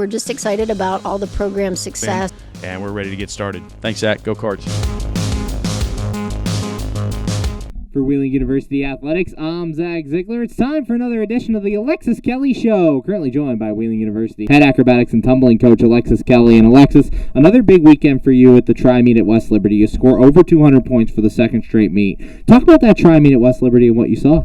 We're just excited about all the program success. And we're ready to get started. Thanks, Zach. Go Cards. For Wheeling University Athletics, I'm Zach Ziegler. It's time for another edition of the Alexis Kelly Show. Currently joined by Wheeling University head acrobatics and tumbling coach Alexis Kelly. And Alexis, another big weekend for you at the tri-meet at West Liberty. You score over 200 points for the second straight meet. Talk about that tri-meet at West Liberty and what you saw.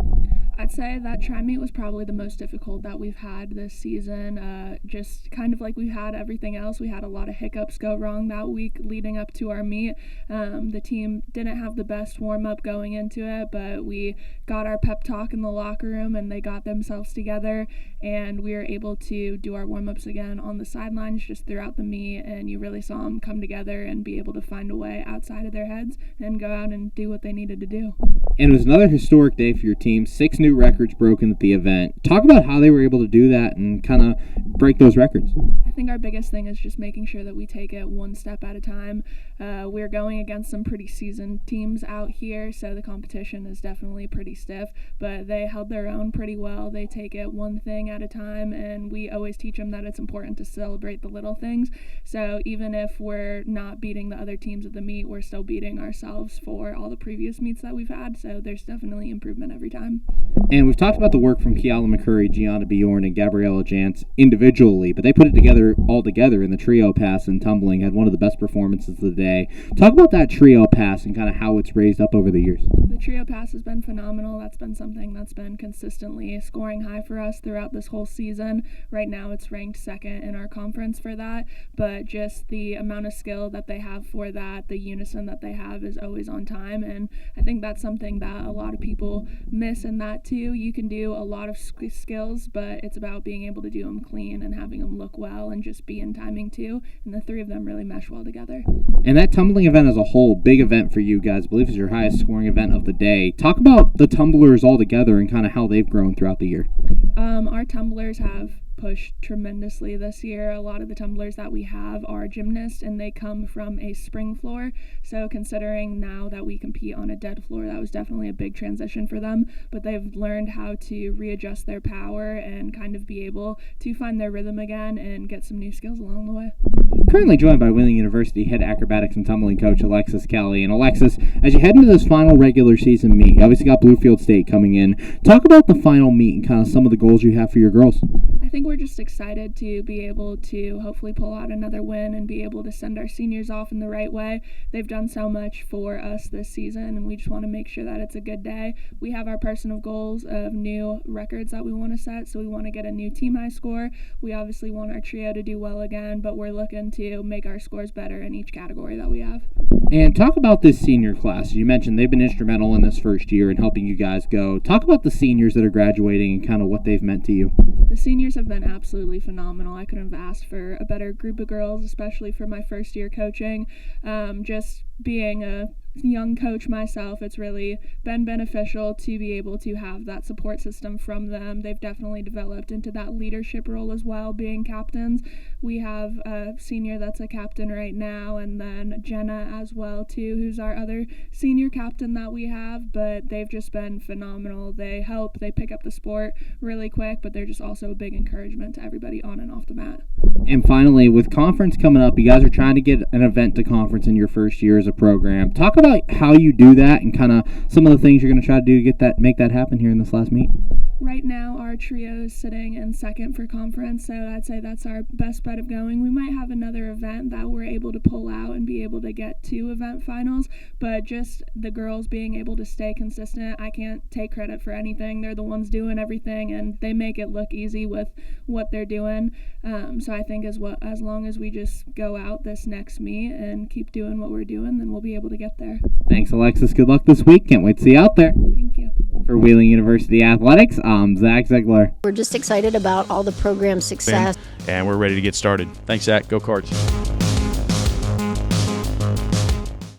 I'd say that tri-meet was probably the most difficult that we've had this season. Just kind of like we had everything else. We had a lot of hiccups go wrong that week leading up to our meet. The team didn't have the best warm-up going into it, but we got our pep talk in the locker room and they got themselves together, and we were able to do our warm-ups again on the sidelines just throughout the meet, and you really saw them come together and be able to find a way outside of their heads and go out and do what they needed to do. And it was another historic day for your team. 6 new records broken at the event. Talk about how they were able to do that and kind of break those records. I think our biggest thing is just making sure that we take it one step at a time. We're going against some pretty seasoned teams out here, so the competition is definitely pretty stiff, but they held their own pretty well. They take it one thing at a time, and we always teach them that it's important to celebrate the little things. So even if we're not beating the other teams at the meet, we're still beating ourselves for all the previous meets that we've had, so there's definitely improvement every time. And we've talked about the work from Kiala McCurry, Gianna Bjorn, and Gabriella Jantz individually, but they put it together all together in the trio pass and tumbling, had one of the best performances of the day. Talk about that trio pass and kind of how it's raised up over the years. The trio pass has been phenomenal. That's been something that's been consistently scoring high for us throughout this whole season. Right now it's ranked second in our conference for that, but just the amount of skill that they have for that, the unison that they have is always on time, and I think that's something that a lot of people miss in that too. You can do a lot of skills, but it's about being able to do them clean and having them look well and just be in timing too, and the three of them really mesh well together. And that tumbling event as a whole, big event for you guys. I believe it's your highest scoring event of the day. Talk about the tumblers all together and kind of how they've grown throughout the year. Our tumblers have pushed tremendously this year. A lot of the tumblers that we have are gymnasts, and they come from a spring floor, so considering now that we compete on a dead floor, that was definitely a big transition for them, but they've learned how to readjust their power and kind of be able to find their rhythm again and get some new skills along the way. Currently joined by Wheeling University head acrobatics and tumbling coach Alexis Kelly. And Alexis, as you head into this final regular season meet, you obviously got Bluefield State coming in. Talk about the final meet and kind of some of the goals you have for your girls. I think we're just excited to be able to hopefully pull out another win and be able to send our seniors off in the right way. They've done so much for us this season, and we just want to make sure that it's a good day. We have our personal goals of new records that we want to set, so we want to get a new team high score. We obviously want our trio to do well again, but we're looking to make our scores better in each category that we have. And talk about this senior class. You mentioned they've been instrumental in this first year in helping you guys go. Talk about the seniors that are graduating and kind of what they've meant to you. The seniors have been absolutely phenomenal. I couldn't have asked for a better group of girls, especially for my first year coaching. Just being a young coach myself, it's really been beneficial to be able to have that support system from them. They've definitely developed into that leadership role as well, being captains. We have a senior that's a captain right now, and then Jenna as well too, who's our other senior captain that we have, but they've just been phenomenal. They help, they pick up the sport really quick, but they're just also a big encouragement to everybody on and off the mat. And finally, with conference coming up, you guys are trying to get an event to conference in your first year as a program. Talk about how you do that and kind of some of the things you're going to try to do to make that happen here in this last meet. Right now, our trio is sitting in second for conference, so I'd say that's our best bet of going. We might have another event that we're able to pull out and be able to get to event finals, but just the girls being able to stay consistent, I can't take credit for anything. They're the ones doing everything, and they make it look easy with what they're doing. So I think as long as we just go out this next meet and keep doing what we're doing, then we'll be able to get there. Thanks, Alexis. Good luck this week. Can't wait to see you out there. Thank you. For Wheeling University Athletics, I'm Zach Ziegler. We're just excited about all the program success. And we're ready to get started. Thanks, Zach. Go Cards.